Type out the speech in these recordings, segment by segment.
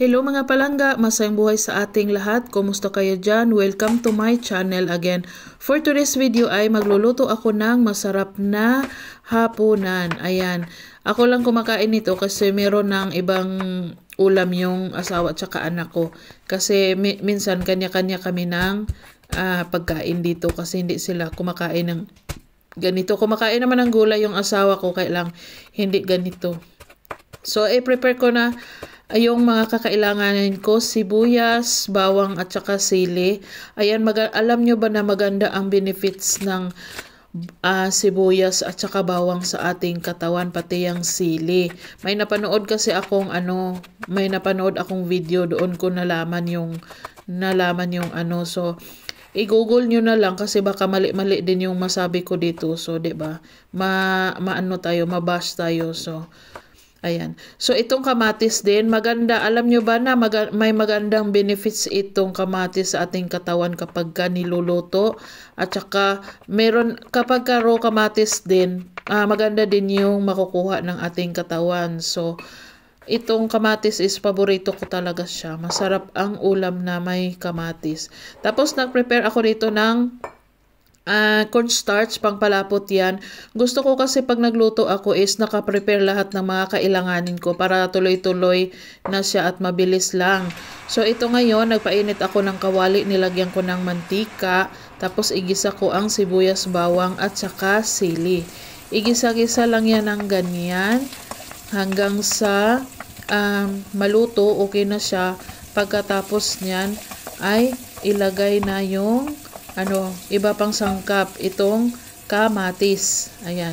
Hello mga palangga, masayang buhay sa ating lahat. Kumusta kayo dyan? Welcome to my channel again. For today's video ay magluluto ako ng masarap na hapunan. Ayan, ako lang kumakain nito kasi meron ng ibang ulam yung asawa at saka anak ko. Kasi minsan kanya-kanya kami ng pagkain dito kasi hindi sila kumakain ng ganito. Kumakain naman ng gulay yung asawa ko, kaya lang hindi ganito. So, i-prepare ko na yung mga kakailanganin ko, sibuyas, bawang at saka sili. Ayan, alam nyo ba na maganda ang benefits ng sibuyas at saka bawang sa ating katawan, pati yung sili. May napanood kasi akong video doon ko nalaman yung so i-google nyo na lang kasi baka mali-mali din yung masabi ko dito. So, 'di ba? Mabash tayo. So, ayan. So, itong kamatis din, maganda. Alam nyo ba na may magandang benefits itong kamatis sa ating katawan kapag niluluto. At saka, meron, kapag raw kamatis din, maganda din yung makukuha ng ating katawan. So, itong kamatis is paborito ko talaga siya. Masarap ang ulam na may kamatis. Tapos, nag-prepare ako dito ng cornstarch, pangpalapot yan. Gusto ko kasi pag nagluto ako is nakaprepare lahat ng mga kailanganin ko para tuloy-tuloy na siya at mabilis lang. So ito ngayon, nagpainit ako ng kawali, nilagyan ko ng mantika, tapos igisa ko ang sibuyas, bawang at saka sili. Igisa-gisa lang yan ng ganyan hanggang sa maluto, okay na siya. Pagkatapos niyan ay ilagay na yung iba pang sangkap, itong kamatis. Ayan.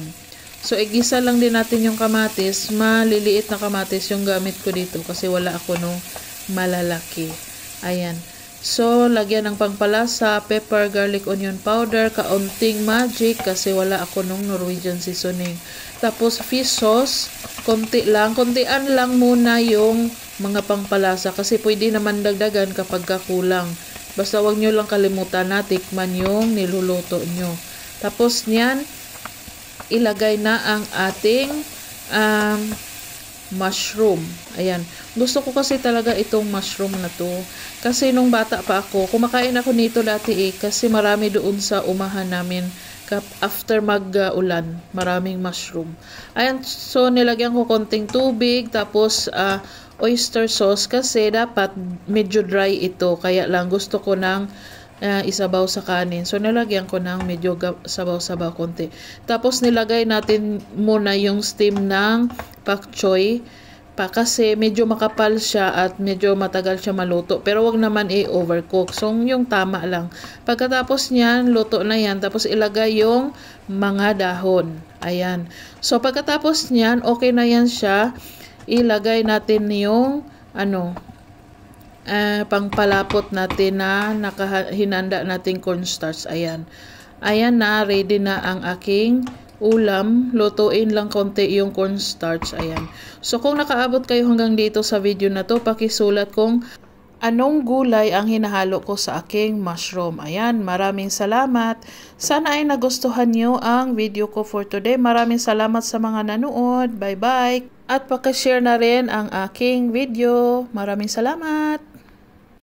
So, igisa lang din natin yung kamatis. Maliliit na kamatis yung gamit ko dito kasi wala ako nung malalaki. Ayan. So, lagyan ng pangpalasa, pepper, garlic, onion powder, kaunting magic kasi wala ako nung Norwegian seasoning. Tapos, fish sauce, kontian lang muna yung mga pangpalasa kasi pwede naman dagdagan kapag kulang. Basta wag nyo lang kalimutan na tikman yung niluluto nyo. Tapos niyan, ilagay na ang ating mushroom. Ayan. Gusto ko kasi talaga itong mushroom na to. Kasi nung bata pa ako, kumakain ako nito dati kasi marami doon sa umahan namin. After mag-ulan, maraming mushroom. Ayan. So, nilagyan ko konting tubig. Tapos, oyster sauce kasi dapat medyo dry ito. Kaya lang gusto ko ng isabaw sa kanin. So, nilagyan ko ng medyo sabaw-sabaw konti. Tapos, nilagay natin muna yung steam ng pak choy kasi medyo makapal siya at medyo matagal siya maluto. Pero wag naman overcook. So, yung tama lang. Pagkatapos niyan, luto na yan. Tapos, ilagay yung mga dahon. Ayan. So, pagkatapos niyan, okay na yan siya. Ilagay natin yung pangpalapot natin na hinanda nating cornstarch. Ayan. Ayan na, ready na ang aking ulam. Lutuin lang konti yung cornstarch. Ayan. So, kung nakaabot kayo hanggang dito sa video na to, pakisulat kung anong gulay ang hinahalo ko sa aking mushroom. Ayan, maraming salamat. Sana ay nagustuhan nyo ang video ko for today. Maraming salamat sa mga nanood. Bye-bye. At pakishare na rin ang aking video. Maraming salamat.